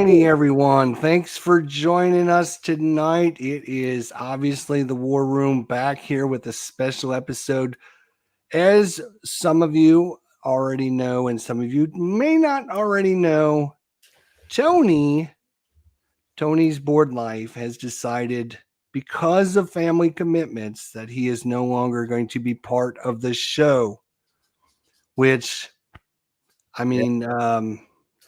righty, everyone. Thanks for joining us tonight. It is obviously the War Room back here with a special episode. As some of you already know, and some of you may not already know, Tony's board life has decided, because of family commitments, that he is no longer going to be part of the show. Which, I mean,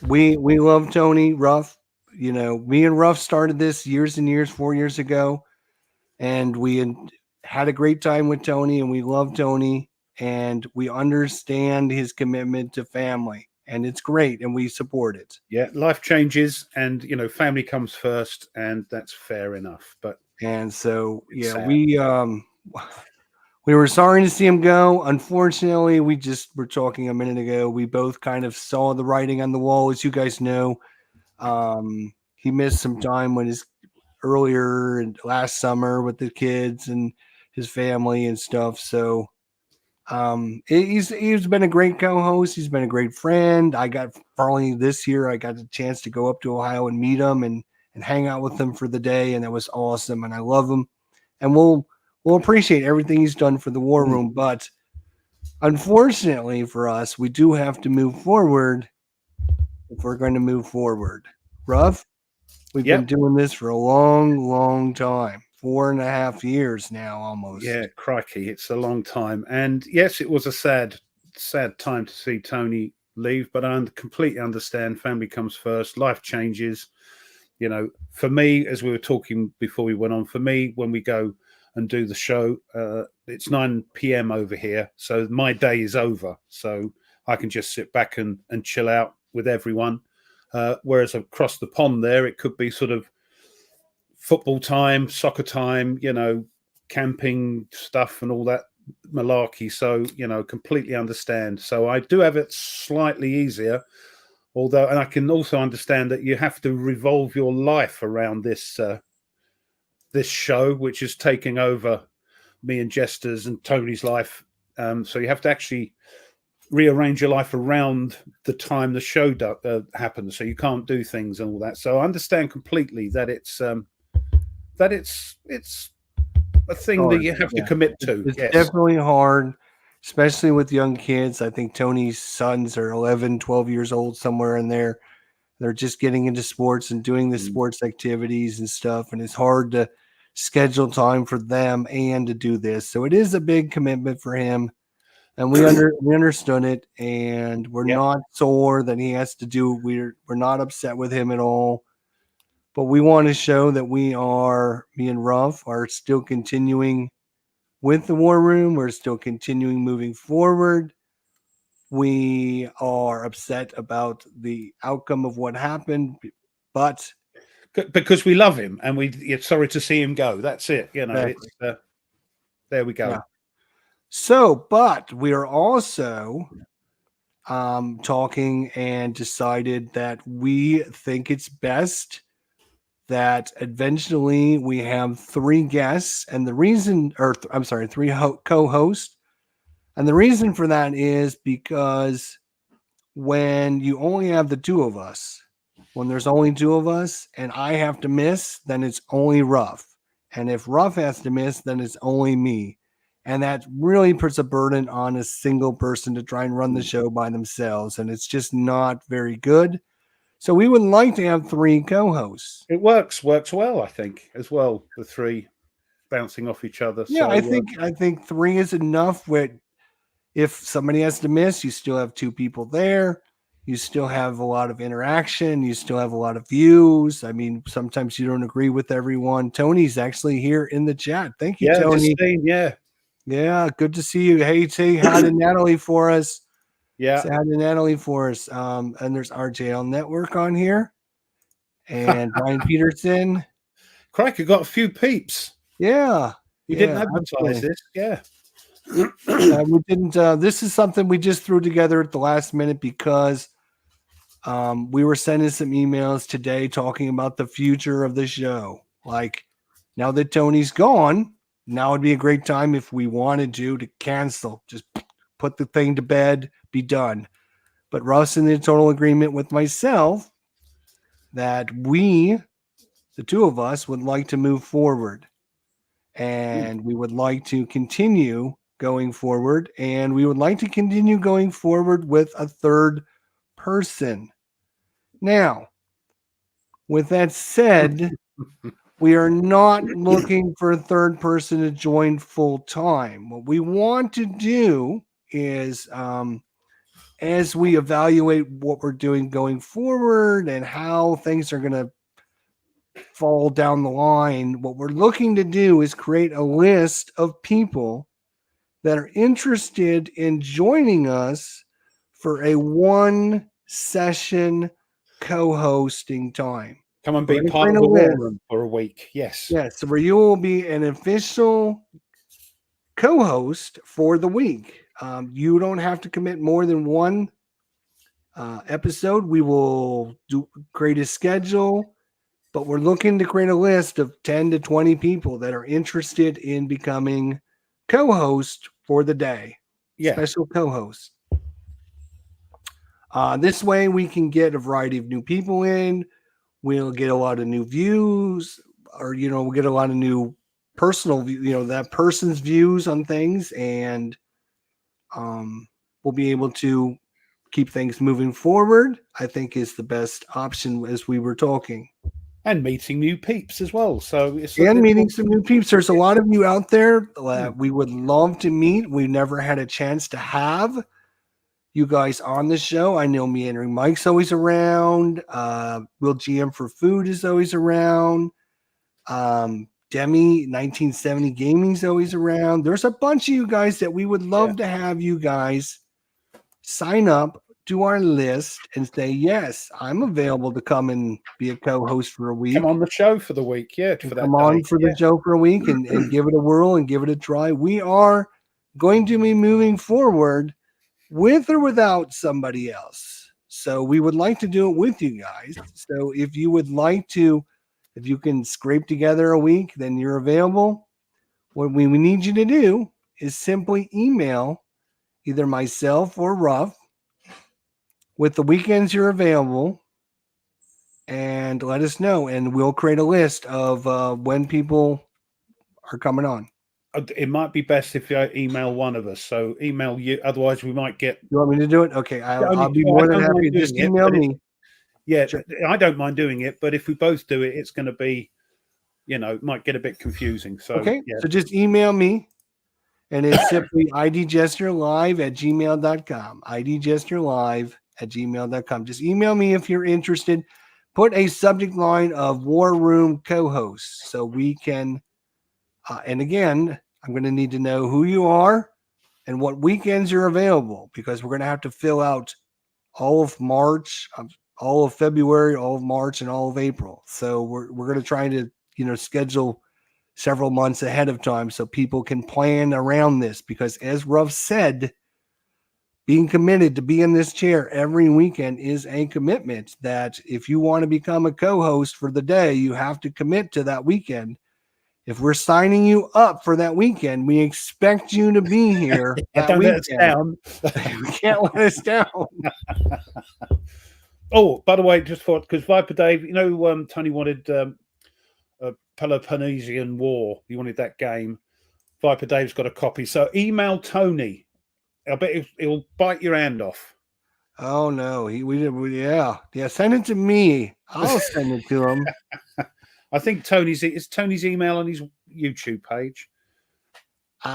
we love Tony Ruff. You know, me and Ruff started this years and years, 4 years ago, and we had a great time with Tony, and we love Tony, and we understand his commitment to family, and it's great, and we support it. Yeah, life changes, and family comes first, and that's fair enough. And so, yeah, sad. we were sorry to see him go. Unfortunately, we just were talking a minute ago. We both kind of saw the writing on the wall, as you guys know. He missed some time when his earlier and last summer with the kids and his family and stuff. So he's been a great co-host. He's been a great friend. Finally this year, I got the chance to go up to Ohio and meet him and hang out with him for the day, and that was awesome. And I love him, and we'll appreciate everything he's done for the War Room. But unfortunately for us, we do have to move forward if we're going to move forward. Ruff, we've been doing this for a long, long time. 4.5 years now, almost. Yeah, crikey, it's a long time. And yes, it was a sad time to see Tony leave, but I completely understand. Family comes first. Life changes. For me, as we were talking before we went on, for me, when we go and do the show, it's 9 p.m. over here. So my day is over. So I can just sit back and chill out with everyone. Whereas across the pond there, it could be sort of football time, soccer time, camping stuff and all that malarkey. So, completely understand. So I do have it slightly easier, and I can also understand that you have to revolve your life around this show, which is taking over me and Jester's and Tony's life. So you have to actually rearrange your life around the time the show happens. So you can't do things and all that. So I understand completely that it's a thing hard, that you have to commit to. It's definitely hard, especially with young kids. I think Tony's sons are 11, 12 years old, somewhere in there. They're just getting into sports and doing the sports activities and stuff. And it's hard to schedule time for them and to do this. So it is a big commitment for him. And we understood it. And we're not sore that he has to do. We're not upset with him at all. But we want to show that me and Ruff are still continuing with the War Room. We're still continuing moving forward. We are upset about the outcome of what happened, but because we love him and we're sorry to see him go. That's it. Exactly. There we go. Yeah. So, but we are also talking and decided that we think it's best that eventually we have 3 guests, and the reason, 3 co-hosts. And the reason for that is because when you only have the 2 of us, when there's only 2 of us and I have to miss, then it's only Ruff. And if Ruff has to miss, then it's only me. And that really puts a burden on a single person to try and run the show by themselves. And it's just not very good. So we would like to have 3 co-hosts. It works well, I think, as well. The 3 bouncing off each other. Yeah, so, I think 3 is enough. If somebody has to miss, you still have 2 people there. You still have a lot of interaction. You still have a lot of views. I mean, sometimes you don't agree with everyone. Tony's actually here in the chat. Thank you, Tony. Yeah, good to see you. Hey, say hi to Natalie for us. Yeah. Say hi to Natalie for us. And there's RJL Network on here. And Brian Peterson. Crikey, got a few peeps. Yeah. We didn't advertise this. Yeah. We didn't. This is something we just threw together at the last minute because we were sending some emails today talking about the future of the show. Like, now that Tony's gone, now would be a great time if we wanted to cancel. Just put the thing to bed, be done. But Russ in the total agreement with myself that we, the two of us, would like to move forward. And we would like to continue going forward. And we would like to continue going forward with a third person. Now, with that said, we are not looking for a third person to join full time. What we want to do is, as we evaluate what we're doing going forward and how things are going to fall down the line, what we're looking to do is create a list of people that are interested in joining us for a one session co-hosting time. Come and be We're part of gonna the create a war list. room for a week. Yes. Yes, so where you will be an official co-host for the week. You don't have to commit more than one episode. We will create a schedule, but we're looking to create a list of 10 to 20 people that are interested in becoming co-host for the day. Yeah. Special co-host. This way we can get a variety of new people in. We'll get a lot of new views, or we'll get a lot of new personal that person's views on things, and we'll be able to keep things moving forward. I think is the best option, as we were talking. And meeting new peeps as well. So it's meeting some new peeps. There's a lot of you out there that we would love to meet. We've never had a chance to have you guys on the show. I know Meandering Mike's always around. Will GM for Food is always around. Demi 1970 Gaming's always around. There's a bunch of you guys that we would love to have you guys sign up to our list and say, yes, I'm available to come and be a co-host for a week. Come on the show for the week. Yeah. For that come on for the show for a week and give it a whirl and give it a try. We are going to be moving forward with or without somebody else. So we would like to do it with you guys. So if you would like to, if you can scrape together a week, then you're available. What we need you to do is simply email either myself or Ruff with the weekends you're available and let us know. And we'll create a list of when people are coming on. It might be best if you email one of us. So email you. Otherwise, we might get. You want me to do it? Okay. I'll be more than happy. Just email me. Yeah, sure. I don't mind doing it. But if we both do it, it's going to be, might get a bit confusing. So, okay. Yeah. So just email me. And it's simply idgesturelive@gmail.com. idgesturelive@gmail.com. Just email me if you're interested. Put a subject line of War Room co-hosts so we can, and again, I'm going to need to know who you are and what weekends you're available, because we're going to have to fill out all of March, all of February, all of March, and all of April. So we're going to try to, schedule several months ahead of time so people can plan around this, because as Ruff said, being committed to be in this chair every weekend is a commitment that if you want to become a co-host for the day, you have to commit to that weekend. If we're signing you up for that weekend, we expect you to be here. Don't let us down. We can't let us down. Oh, by the way, just because Viper Dave, Tony wanted Peloponnesian War. You wanted that game. Viper Dave's got a copy. So email Tony. I bet he'll bite your hand off. Oh no, yeah. Send it to me. I'll send it to him. I think Tony's email on his YouTube page. I'm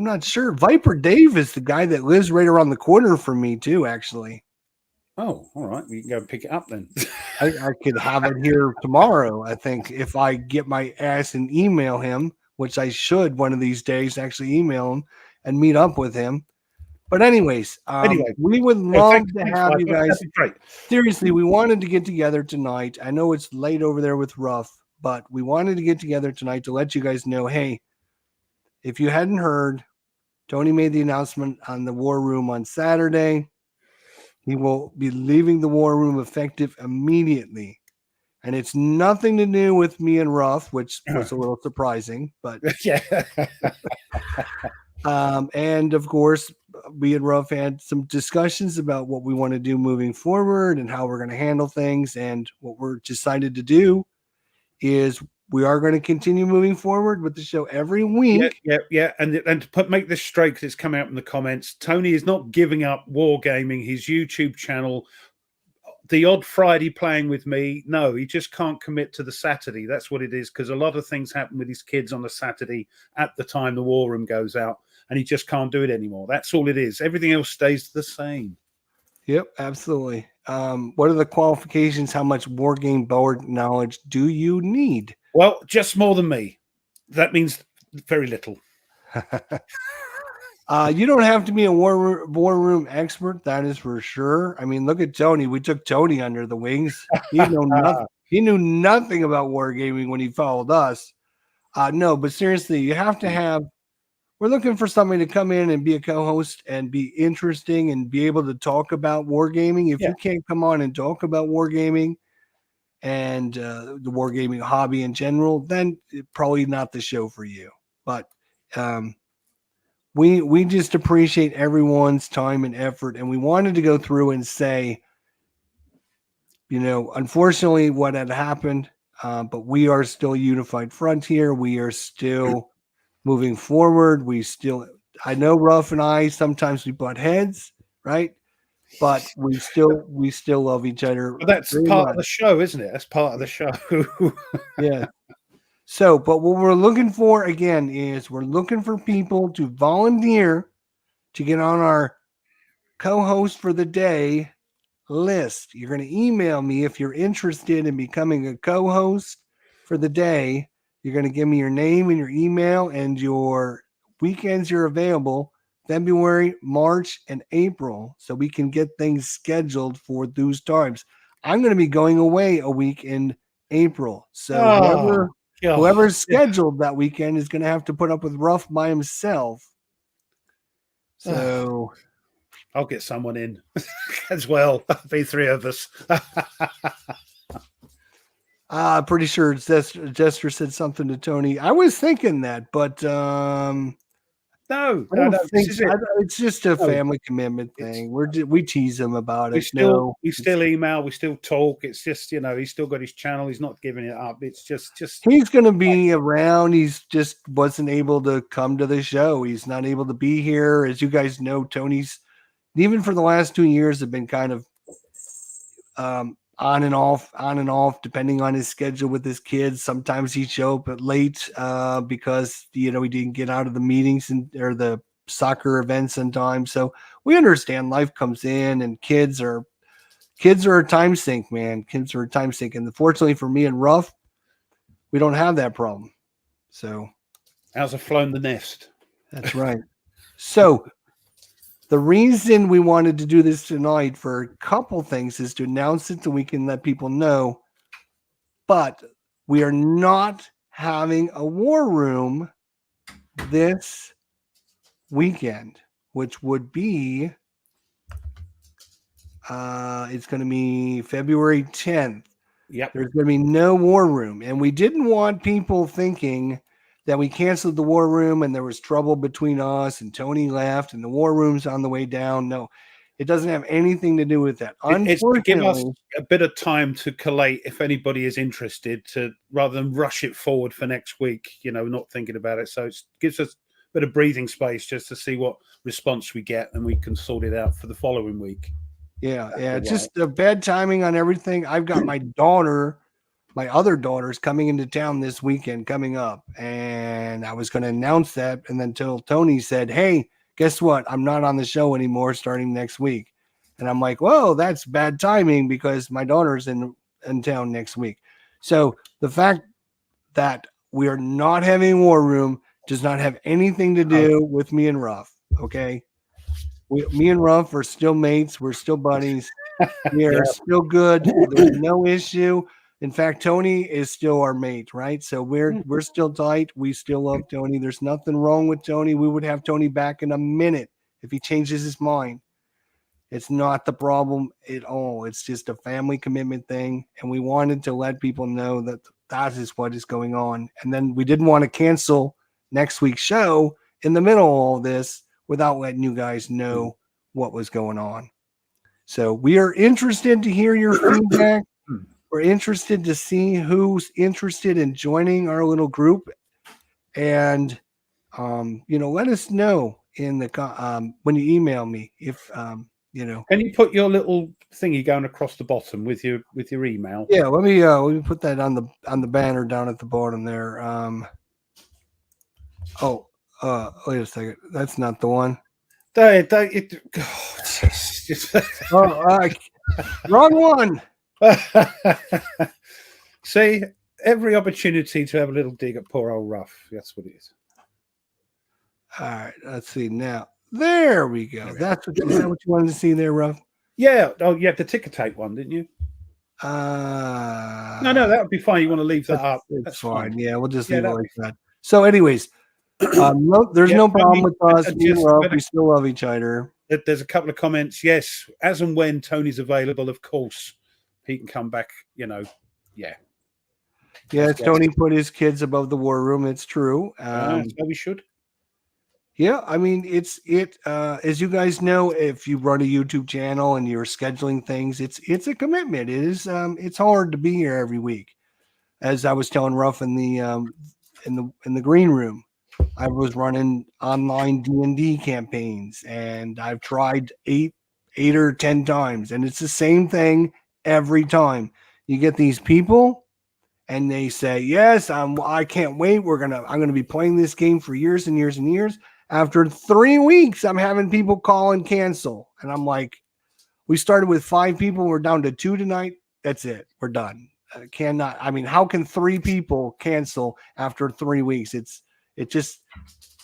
not sure. Viper Dave is the guy that lives right around the corner from me too, actually. Oh, all right. We can go and pick it up then. I could have it here tomorrow, I think, if I get my ass and email him, which I should one of these days actually email him and meet up with him. But anyways, we would love to have you guys. Seriously, we wanted to get together tonight. I know it's late over there with Ruff, but we wanted to get together tonight to let you guys know, hey, if you hadn't heard, Tony made the announcement on the War Room on Saturday. He will be leaving the War Room effective immediately. And it's nothing to do with me and Ruff, which was a little surprising, but yeah. And of course, we and Ruff had some discussions about what we want to do moving forward and how we're going to handle things. And what we're decided to do is we are going to continue moving forward with the show every week. Yeah. And to make this straight, because it's come out in the comments, Tony is not giving up Wargaming, his YouTube channel. The odd Friday playing with me, no, he just can't commit to the Saturday. That's what it is, because a lot of things happen with his kids on a Saturday at the time the War Room goes out, and he just can't do it anymore. That's all it is. Everything else stays the same. Yep, absolutely. What are the qualifications? How much war game board knowledge do you need? Well, just more than me. That means very little. You don't have to be a war room expert, that is for sure. I mean, look at Tony. We took Tony under the wings. He knew nothing about wargaming when he followed us. No, but seriously, you have to have. We're looking for somebody to come in and be a co-host and be interesting and be able to talk about wargaming. If you can't come on and talk about wargaming and the wargaming hobby in general, then probably not the show for you. But we just appreciate everyone's time and effort, and we wanted to go through and say, unfortunately, what had happened, but we are still a unified front here. We are still moving forward. I know Ruff and I sometimes we butt heads, right? But we still love each other. But that's part of the show, isn't it? That's part of the show. Yeah. So, but what we're looking for again is we're looking for people to volunteer to get on our co-host for the day list. You're going to email me if you're interested in becoming a co-host for the day. You're going to give me your name and your email and your weekends you're available, February, March, and April, so we can get things scheduled for those times. I'm going to be going away a week in April. So whoever's scheduled that weekend is going to have to put up with Ruff by himself. So I'll get someone in as well. Be three of us. Pretty sure Jester said something to Tony. I was thinking that, but no, it's just a family commitment thing. We tease him about it. We still email, we still talk. It's just he's still got his channel. He's not giving it up. It's just he's going to be around. He's just wasn't able to come to the show. He's not able to be here. As you guys know, Tony's even for the last 2 years have been kind of on and off, depending on his schedule with his kids. Sometimes he'd show up late because he didn't get out of the meetings or the soccer events in time. So we understand life comes in, and kids are a time sink, man. Kids are a time sink, and fortunately for me and Ruff, we don't have that problem. So ours have flown the nest. That's right. So the reason we wanted to do this tonight for a couple things is to announce it so we can let people know. But we are not having a war room this weekend, which would be it's going to be February 10th. Yep. There's going to be no war room. And we didn't want people thinking that we canceled the war room and there was trouble between us and Tony left and the war room's on the way down. No, it doesn't have anything to do with that. It's to give us a bit of time to collate if anybody is interested, to rather than rush it forward for next week, not thinking about it. So it gives us a bit of breathing space just to see what response we get, and we can sort it out for the following week. Yeah. Just a bad timing on everything. I've got my other daughter's coming into town this weekend coming up, and I was going to announce that, and then till Tony said, hey, guess what? I'm not on the show anymore starting next week. And I'm like, whoa, that's bad timing because my daughter's in town next week. So the fact that we are not having War Room does not have anything to do with me and Ruff, okay? Me and Ruff are still mates. We're still buddies. We are still good. There's no issue. In fact, Tony is still our mate, right? So we're still tight. We still love Tony. There's nothing wrong with Tony. We would have Tony back in a minute if he changes his mind. It's not the problem at all. It's just a family commitment thing. And we wanted to let people know that that is what is going on. And then we didn't want to cancel next week's show in the middle of all this without letting you guys know what was going on. So we are interested to hear your feedback. We're interested to see who's interested in joining our little group, and let us know in the when you email me if Can you put your little thingy going across the bottom with your email? Yeah, let me put that on the banner down at the bottom there. Wait a second, that's not the one. Wrong one. See, every opportunity to have a little dig at poor old Ruff. That's what it is. All right, let's see now. There we go. Is that what you wanted to see there, Ruff? Yeah. Oh, you had the ticker tape one, didn't you? No, that would be fine. You want to leave that up? That's fine. Yeah, we'll just leave it like that. So, anyways, there's no problem with us. Me and Ruff, we still love each other. There's a couple of comments. Yes, as and when Tony's available, of course, he can come back. Yeah. Yes, Tony put his kids above the war room. It's true. So we should. Yeah, I mean, as you guys know, if you run a YouTube channel and you're scheduling things, it's a commitment. It is it's hard to be here every week. As I was telling Ruff in the green room, I was running online D&D campaigns, and I've tried 8 or 10 times, and it's the same thing every time. You get these people and they say, "Yes, I can't wait. I'm gonna be playing this game for years and years and years." After 3 weeks, I'm having people call and cancel. And I'm like, we started with 5 people. We're down to 2 tonight. That's it. We're done. How can 3 people cancel after 3 weeks? It just,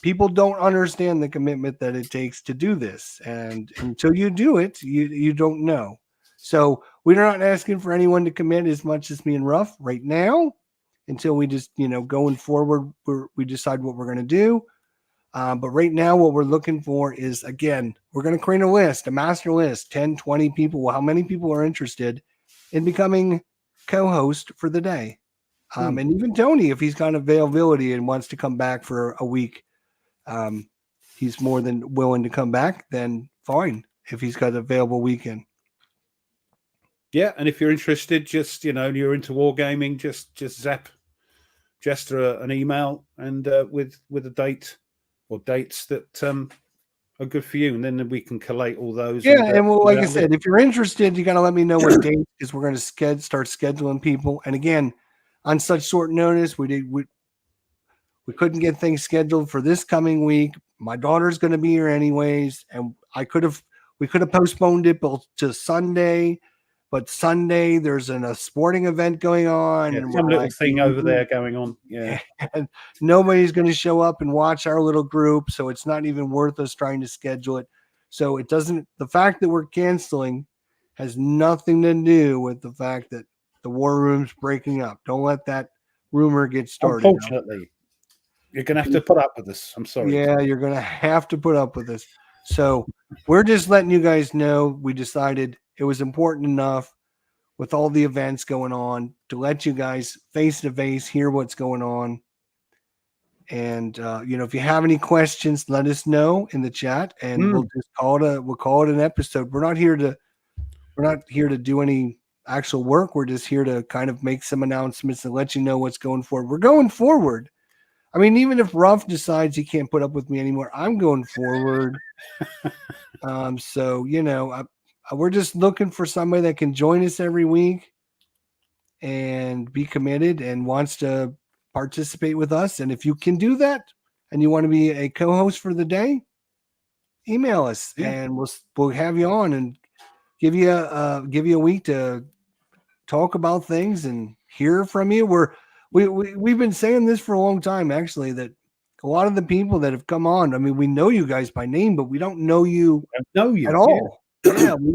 people don't understand the commitment that it takes to do this. And until you do it, you don't know. So we're not asking for anyone to commit as much as me and Ruff right now, until we just, going forward, we decide what we're going to do. But right now, what we're looking for is, again, we're going to create a master list, 10, 20 people. How many people are interested in becoming co-host for the day? And even Tony, if he's got availability and wants to come back for a week, he's more than willing to come back, then fine, if he's got an available weekend. Yeah, and if you're interested, just, you're into wargaming, just zap Jester an email and with a date or dates that are good for you, and then we can collate all those. Yeah, and like I said, if you're interested, you got to let me know what date, because we're going to start scheduling people. And again, on such short notice, we couldn't get things scheduled for this coming week. My daughter's going to be here anyways, and we could have postponed it to Sunday. But Sunday, there's a sporting event going on. Yeah, and some little thing over there going on. Yeah. And nobody's going to show up and watch our little group. So it's not even worth us trying to schedule it. So the fact that we're canceling has nothing to do with the fact that the war room's breaking up. Don't let that rumor get started. Unfortunately, you're going to have to put up with this. I'm sorry. Yeah, you're going to have to put up with this. So we're just letting you guys know we decided it was important enough, with all the events going on, to let you guys face to face hear what's going on. And if you have any questions, let us know in the chat, and we'll just call it an episode. We're not here to do any actual work. We're just here to kind of make some announcements and let you know what's going forward. We're going forward. I mean, even if Ruff decides he can't put up with me anymore, I'm going forward. We're just looking for somebody that can join us every week and be committed and wants to participate with us. And if you can do that and you want to be a co-host for the day, email us and we'll have you on and give you a week to talk about things and hear from you. We've been saying this for a long time, actually, that a lot of the people that have come on, I mean, we know you guys by name, but we don't know you at all. Yeah, we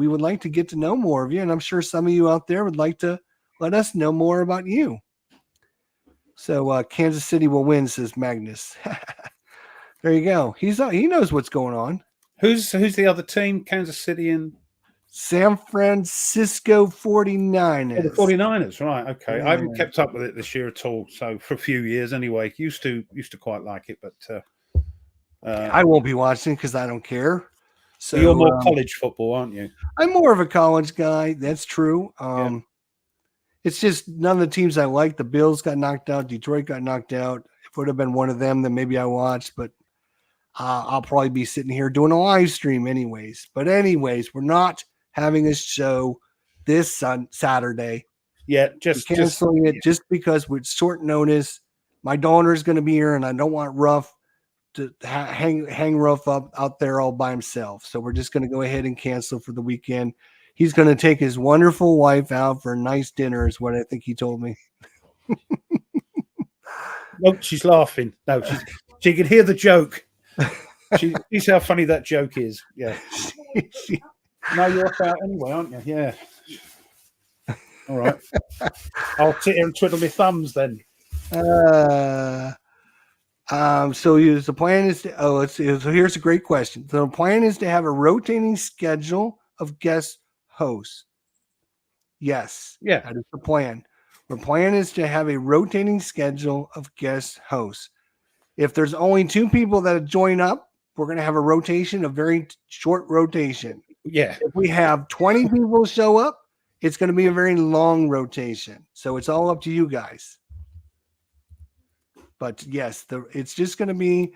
would like to get to know more of you, and I'm sure some of you out there would like to let us know more about you. So Kansas City will win, says Magnus. There you go. He knows what's going on. Who's the other team? Kansas City and San Francisco 49ers. Oh, the 49ers, right? Okay, yeah. I haven't kept up with it this year at all. So for a few years, anyway. Used to quite like it, but I won't be watching because I don't care. So you're more college football, aren't you? I'm more of a college guy. That's true. It's just none of the teams I like. The Bills got knocked out. Detroit got knocked out. If it would have been one of them, then maybe I watched. But I'll probably be sitting here doing a live stream anyways. But anyways, we're not having a show this Saturday. Yeah, we're canceling it just because with short notice. My daughter's going to be here, and I don't want Ruff to hang Ruff up out there all by himself. So we're just going to go ahead and cancel for the weekend. He's going to take his wonderful wife out for a nice dinner, is what I think he told me. No, she's laughing. No, she can hear the joke. She sees how funny that joke is. Yeah. No, you're off out anyway, aren't you? Yeah. All right. I'll sit here and twiddle my thumbs then. So the plan is to, so here's a great question. The plan is to have a rotating schedule of guest hosts. Yes. Yeah. That is the plan. The plan is to have a rotating schedule of guest hosts. If there's only 2 people that join up, we're going to have a rotation, a very short rotation. Yeah. If we have 20 people show up, it's going to be a very long rotation. So it's all up to you guys. But yes, it's just going to be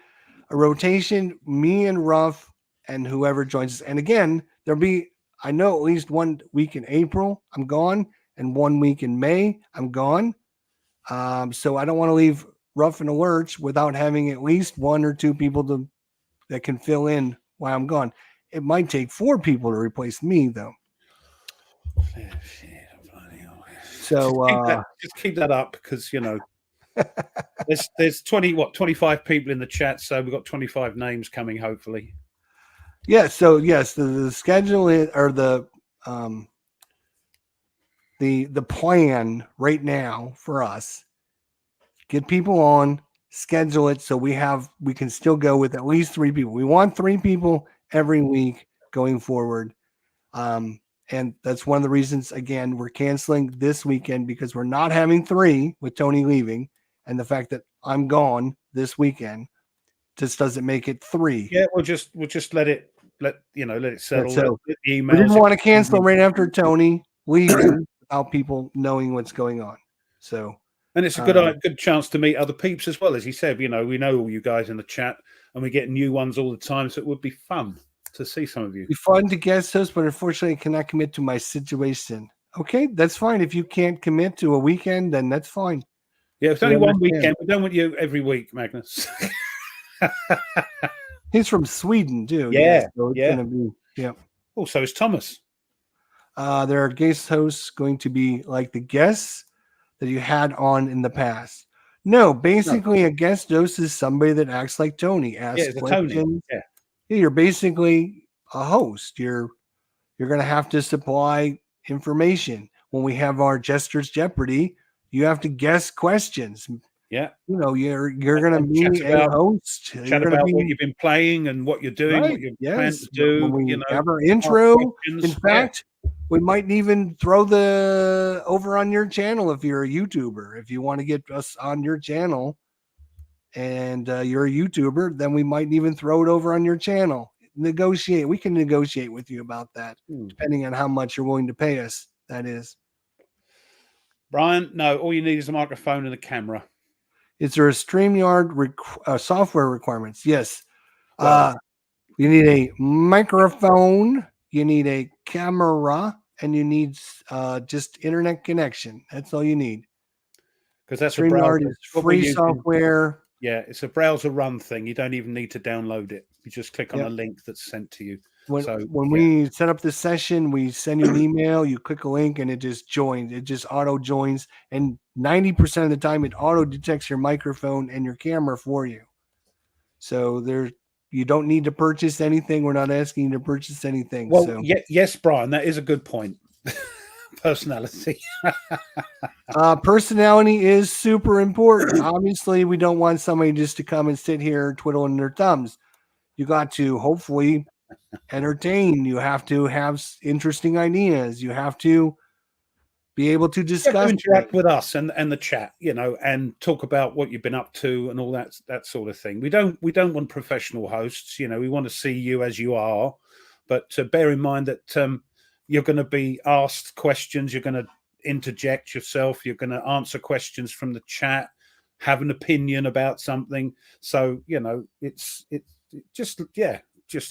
a rotation, me and Ruff and whoever joins us. And again, there'll be, I know, at least 1 week in April, I'm gone, and 1 week in May, I'm gone. So I don't want to leave Ruff in a lurch without having at least 1 or 2 people that can fill in while I'm gone. It might take 4 people to replace me, though. So just keep that up because, you know, there's 25 people in the chat, so we've got 25 names coming, hopefully. Yeah. So yes, the schedule is, or the plan right now for us, get people on, schedule it so we can still go with at least 3 people. We want 3 people every week going forward. And that's one of the reasons, again, we're canceling this weekend because we're not having 3 with Tony leaving. And the fact that I'm gone this weekend just doesn't make it 3. Yeah, we'll just let it settle. So we didn't want to cancel right after Tony leaving without people knowing what's going on. So, and it's a good chance to meet other peeps as well. As he said, you know, we know all you guys in the chat, and we get new ones all the time. So it would be fun to see some of you. It'd be fun to guest host, but unfortunately, I cannot commit to my situation. Okay, that's fine. If you can't commit to a weekend, then that's fine. Yeah, it's only one weekend. We don't want you every week, Magnus. He's from Sweden, too. Yeah, so it's gonna be, yeah. Also, is Thomas. There are guest hosts going to be like the guests that you had on in the past. No, basically, a guest host is somebody that acts like Tony. Asks questions. Yeah, you're basically a host. You're going to have to supply information. When we have our Jester's Jeopardy, you have to guess questions. Yeah, you know, you're going to be a host. Chat about what you've been playing and what you're doing, what you're planning to do. When we have our intro. In fact, we might even throw the over on your channel if you're a YouTuber. If you want to get us on your channel and you're a YouTuber, then we might even throw it over on your channel. Negotiate. We can negotiate with you about that, depending on how much you're willing to pay us. That is. Brian, no, all you need is a microphone and a camera. Is there a StreamYard software requirements? Yes. You need a microphone, you need a camera, and you need just internet connection. That's all you need. Because that's StreamYard is free software. Yeah, it's a browser run thing. You don't even need to download it. You just click on a link that's sent to you. When we set up the session, we send you an email, you click a link, and it just joins. It just auto joins. And 90% of the time, it auto detects your microphone and your camera for you. So you don't need to purchase anything. We're not asking you to purchase anything. Well, yes, Brian, that is a good point. Personality. Personality is super important. Obviously, we don't want somebody just to come and sit here twiddling their thumbs. You got to hopefully entertain. You have to have interesting ideas. You have to be able to You have discuss to interact things. with us and the chat, and talk about what you've been up to and all that sort of thing. We don't want professional hosts. We want to see you as you are, but bear in mind that you're going to be asked questions. You're going to interject yourself. You're going to answer questions from the chat, have an opinion about something. So it's just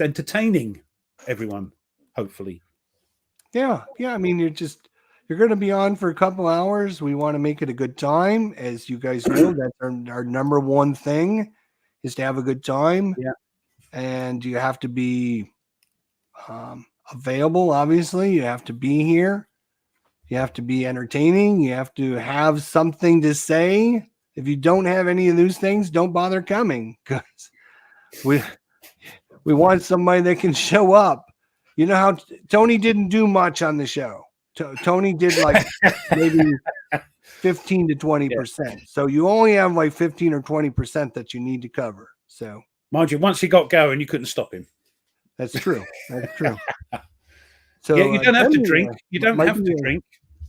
entertaining everyone, hopefully. Yeah. I mean, you're going to be on for a couple hours. We want to make it a good time. As you guys know, that's our number one thing is to have a good time. Yeah. And you have to be available. Obviously, you have to be here. You have to be entertaining. You have to have something to say. If you don't have any of those things, don't bother coming, because we want somebody that can show up. You know how Tony didn't do much on the show. Tony did like maybe 15 to 20%. So you only have like 15 or 20% that you need to cover. So mind you, once he got going, you couldn't stop him. that's true. That's true. So you don't have to drink. You don't have to drink.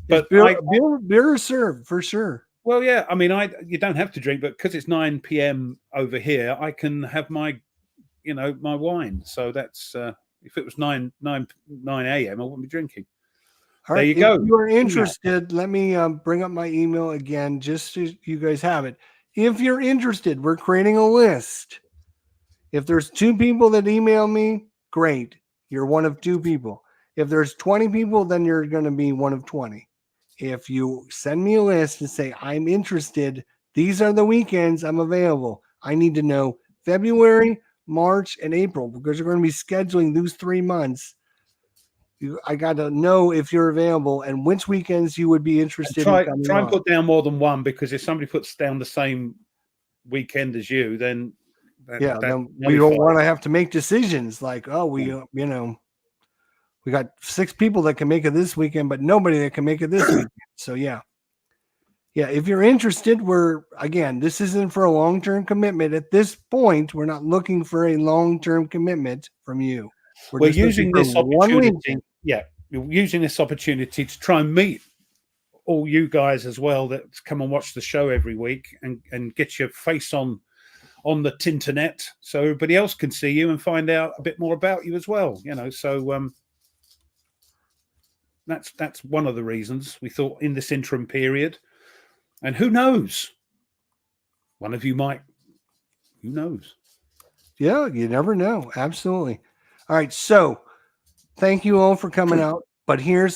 But beer is served for sure. Well, yeah. I mean, you don't have to drink, but because it's 9 p.m. over here, I can have my wine. So that's if it was 9 a.m., I wouldn't be drinking. All right, there you go. If you are interested, let me bring up my email again, just so you guys have it. If you're interested, we're creating a list. If there's 2 people that email me, great. You're one of 2 people. If there's 20 people, then you're going to be one of 20. If you send me a list and say, I'm interested, these are the weekends I'm available. I need to know February, March, and April, because you're going to be scheduling those 3 months. I got to know if you're available and which weekends you would be interested in. Try and put down more than one, because if somebody puts down the same weekend as you, then then we don't want to have to make decisions like, we got 6 people that can make it this weekend, but nobody that can make it this weekend. So yeah, if you're interested, this isn't for a long-term commitment at this point. We're not looking for a long-term commitment from you. We're using this opportunity. Yeah, we're using this opportunity to try and meet all you guys as well that come and watch the show every week and get your face on the Tinternet, so everybody else can see you and find out a bit more about you as well. So that's one of the reasons we thought in this interim period. And who knows? One of you might. Who knows? Yeah, you never know. Absolutely. All right, so thank you all for coming out. But here,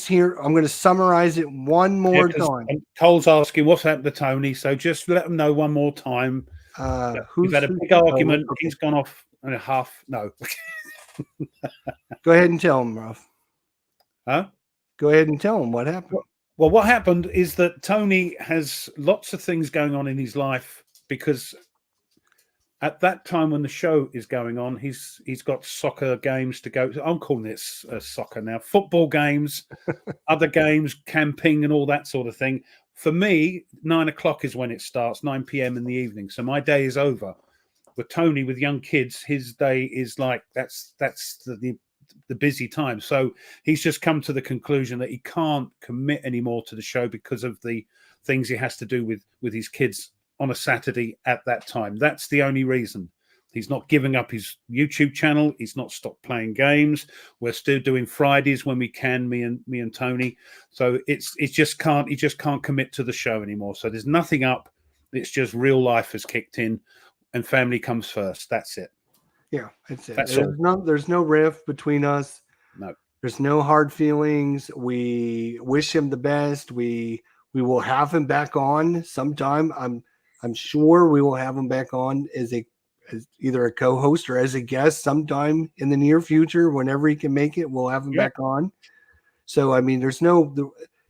I'm going to summarize it one more time. Cole's asking what's happened to Tony, so just let them know one more time. We've had a big argument. Okay. He's gone off and a half. No. Go ahead and tell him, Ruff. Huh? Go ahead and tell him what happened. Well, what happened is that Tony has lots of things going on in his life, because at that time when the show is going on, he's got soccer games to go to. I'm calling it soccer now. Football games, other games, camping and all that sort of thing. For me, 9 o'clock is when it starts, 9 p.m. in the evening. So my day is over. With Tony, with young kids, his day is like that's the busy time. So he's just come to the conclusion that he can't commit anymore to the show because of the things he has to do with his kids on a Saturday at that time. That's the only reason. He's not giving up his YouTube channel. He's not stopped playing games. We're still doing Fridays when we can, me and Tony. So he just can't commit to the show anymore. So there's nothing up. It's just real life has kicked in, and family comes first. That's it. Yeah, that's it. There's no rift between us. No. There's no hard feelings. We wish him the best. We will have him back on sometime. I'm sure we will have him back on as either a co-host or as a guest sometime in the near future. Whenever he can make it, we'll have him back on. So, I mean,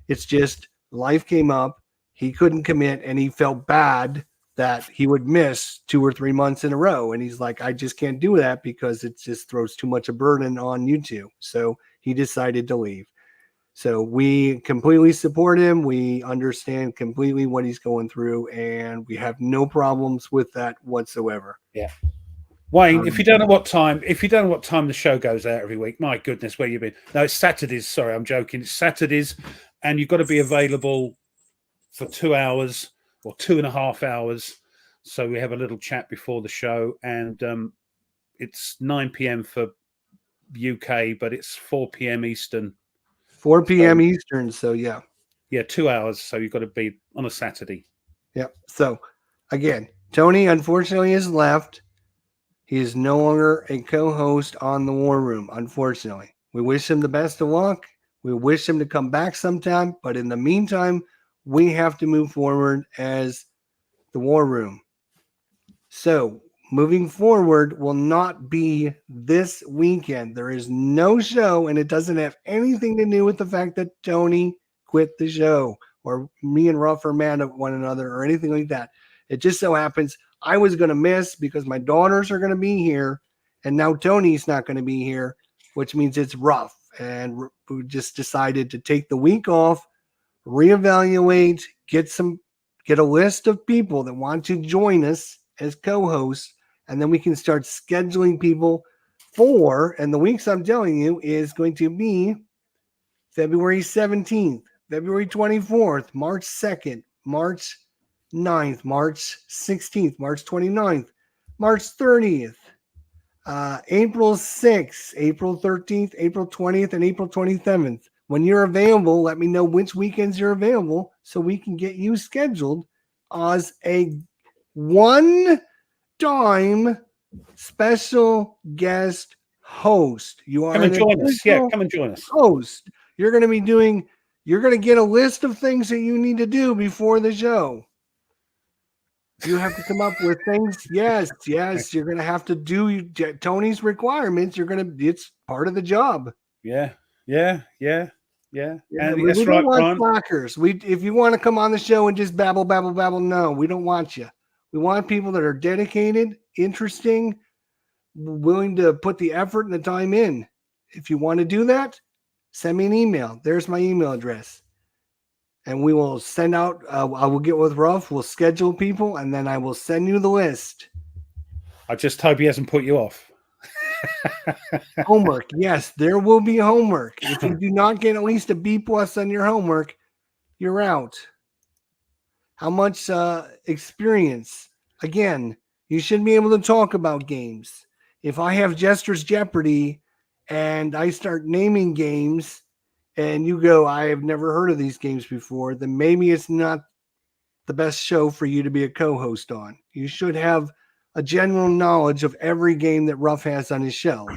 it's just life came up. He couldn't commit, and he felt bad that he would miss 2 or 3 months in a row. And he's like, I just can't do that because it just throws too much a burden on you two. So he decided to leave. So we completely support him. We understand completely what he's going through, and we have no problems with that whatsoever. Yeah. Wayne, if you don't know what time the show goes out every week, my goodness, where you been? No, it's Saturdays. Sorry, I'm joking. It's Saturdays and you've got to be available for 2 hours or 2.5 hours. So we have a little chat before the show, and it's 9 p.m. for UK, but it's 4 p.m. Eastern. 4 p.m. Eastern. So yeah. Yeah, 2 hours. So you've got to be on a Saturday. Yep. So again, Tony unfortunately has left. He is no longer a co-host on the War Room, unfortunately. We wish him the best of luck. We wish him to come back sometime, but in the meantime, we have to move forward as the War Room. So moving forward will not be this weekend. There is no show, and it doesn't have anything to do with the fact that Tony quit the show or me and Ruff are mad at one another or anything like that. It just so happens I was going to miss because my daughters are going to be here, and now Tony's not going to be here, which means it's rough. And we just decided to take the week off, reevaluate, get a list of people that want to join us as co-hosts, and then we can start scheduling people for, and the weeks I'm telling you is going to be February 17th, February 24th, March 2nd, March 9th, March 16th, March 29th, March 30th, April 6th, April 13th, April 20th, and April 27th. When you're available, let me know which weekends you're available so we can get you scheduled as a one-time special guest host. You are come and join us. Yeah, come and join us. Host. You're going to get a list of things that you need to do before the show. You have to come up with things. Yes. You're going to have to do Tony's requirements. It's part of the job. Yeah. And we don't want slackers. If you want to come on the show and just babble, no, we don't want you. We want people that are dedicated, interesting, willing to put the effort and the time in. If you want to do that, send me an email. There's my email address. And we will send out, I will get with Ruff, we'll schedule people, and then I will send you the list. I just hope he hasn't put you off. Homework. Yes, there will be homework. If you do not get at least a B+ on your homework, you're out. How much experience? Again, you should be able to talk about games. If I have Jester's Jeopardy and I start naming games and you go, I have never heard of these games before, then maybe it's not the best show for you to be a co-host on. You should have a general knowledge of every game that Ruff has on his show.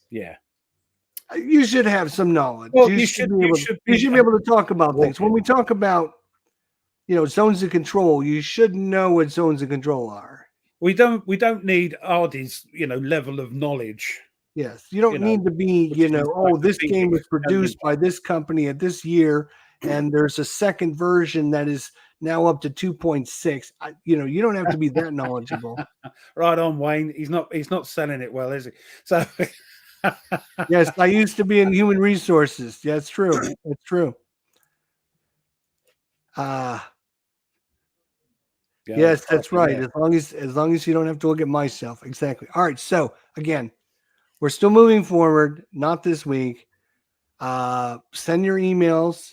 Yeah. You should have some knowledge. Well, you should be able to talk about things. When we talk about, zones of control, you should know what zones of control are. We don't need Ardy's, level of knowledge. Yes, you don't need to be, this game was produced by this company at this year, and there's a second version that is now up to 2.6. You don't have to be that knowledgeable. Right on, Wayne. He's not selling it well, is he? So yes, I used to be in human resources. Yeah, it's true. It's true. Yes, that's right. As long as you don't have to look at myself. Exactly. All right. So again, we're still moving forward. Not this week. Send your emails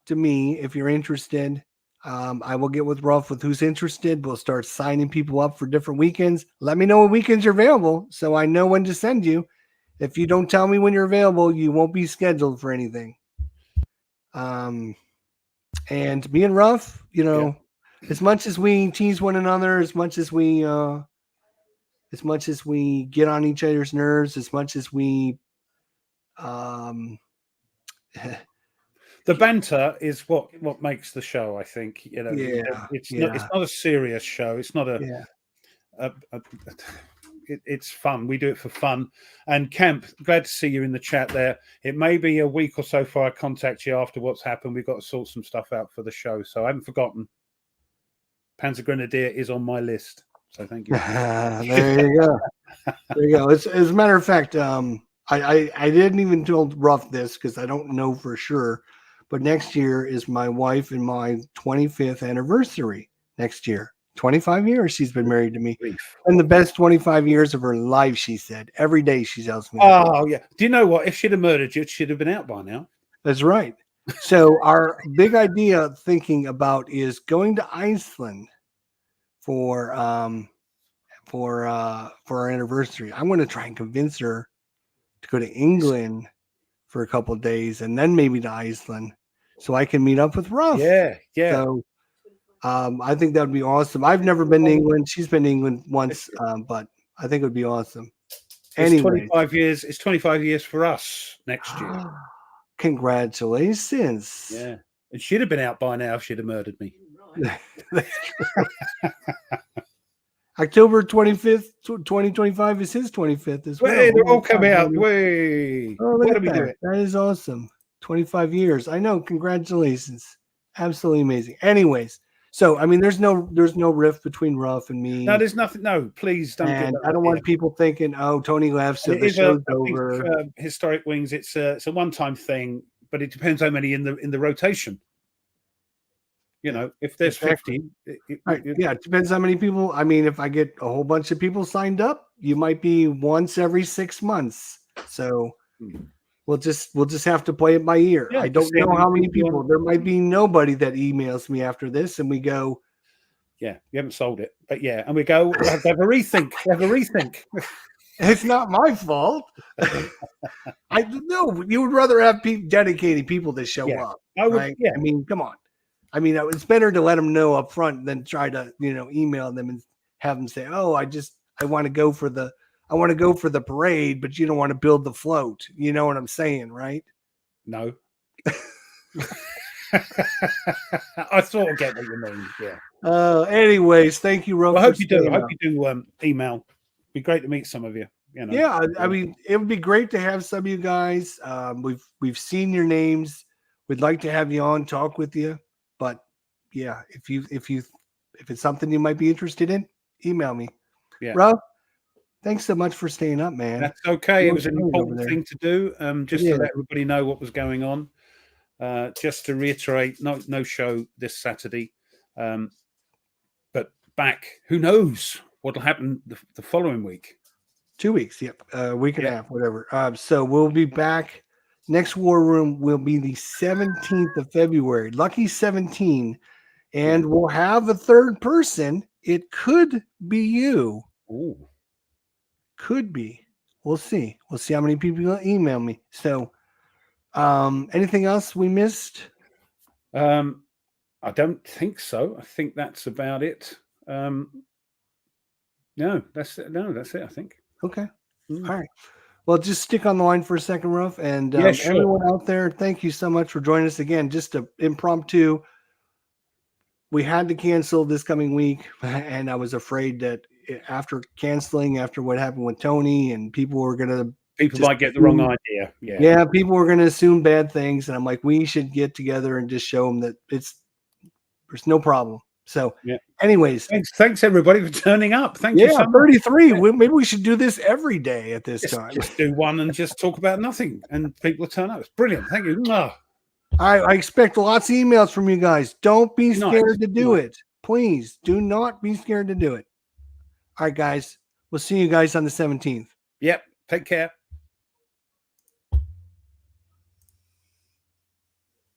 to me if you're interested. I will get with Ruff with who's interested. We'll start signing people up for different weekends. Let me know what weekends you're available so I know when to send you. If you don't tell me when you're available, you won't be scheduled for anything. And me and Ruff, as much as we tease one another, as much as we get on each other's nerves, as much as we the banter is what makes the show, I think. It's not a serious show. It's not it's fun. We do it for fun. And Camp, glad to see you in the chat there. It may be a week or so before I contact you after what's happened. We've got to sort some stuff out for the show, so I haven't forgotten. Panzer Grenadier is on my list, so thank you. There you go. There you go. As a matter of fact, I didn't even tell Ruff this because I don't know for sure, but next year is my wife and my 25th anniversary next year. 25 years she's been married to me. Grief. And the best 25 years of her life, she said. Every day she tells me that. Oh yeah. Do you know what? If she'd have murdered you, she'd have been out by now. That's right. So our big idea thinking about is going to Iceland for our anniversary. I'm going to try and convince her to go to England for a couple of days and then maybe to Iceland so I can meet up with Ruff. Yeah, yeah. So I think that would be awesome. I've never been to England. She's been to England once, but I think it would be awesome. It's 25 years. It's 25 years for us next year. Congratulations. Yeah. And she'd have been out by now if she'd have murdered me. October 25th, 2025 is his 25th as well. Hey, they're all come out. Way. Oh, What look are at we that. doing? That is awesome. 25 years. I know. Congratulations. Absolutely amazing. Anyways, so I mean, there's no rift between Ruff and me. No, there's nothing. No, please don't. And I don't want people thinking, "Oh, Tony left, so the show's over." Historic Wings. It's a one-time thing, but it depends how many in the rotation. You know, if there's Exactly. 50, Yeah, it depends how many people. I mean, if I get a whole bunch of people signed up, you might be once every 6 months. So we'll just have to play it by ear. Yeah, I don't just see know how how many many people people. There might be nobody that emails me after this, and we go, yeah, you haven't sold it, but yeah, and we go, we have to have a rethink. Have a rethink. "It's not my fault." I know you would rather have dedicated people that show Yeah, up. I would. Right? Yeah, I mean, come on. I mean, it's better to let them know up front than try to, email them and have them say, "Oh, I want to go for the parade, but you don't want to build the float." You know what I'm saying, right? no. I sort of get what you mean. Yeah. Anyways, thank you, Ruff. Well, I hope you do. I hope you do email. It'd be great to meet some of you. You know. Yeah, I mean, it would be great to have some of you guys. We've seen your names. We'd like to have you on, talk with you. But yeah, if it's something you might be interested in, email me. Yeah. Ruff, thanks so much for staying up, man. That's okay. It was an Over important there. thing to do. Just Yeah. to let everybody know what was going on. Just to reiterate, no show this Saturday. But back, who knows what'll happen the following week? 2 weeks, yep. Week and a half, whatever. So we'll be back. Next War Room will be the 17th of February. Lucky 17. And we'll have a third person. It could be you. Ooh. Could be. We'll see. We'll see how many people email me. So anything else we missed? I don't think so. I think that's about it. No, that's it. I think. Okay. All right. Well, just stick on the line for a second, Ruff. And Yeah, sure. everyone out there, thank you so much for joining us again. Just an impromptu. We had to cancel this coming week, and I was afraid that after what happened with Tony, and people were going to might get the wrong idea. Yeah, people were going to assume bad things, and I'm like, we should get together and just show them that there's no problem. So, anyways, thanks everybody for turning up. Thank you. Yeah, 33. Maybe we should do this every day at this time. Just do one and just talk about nothing, and people turn up. It's brilliant. Thank you. I expect lots of emails from you guys. Don't be scared to do it. Please do not be scared to do it. All right, guys. We'll see you guys on the 17th. Yep. Take care.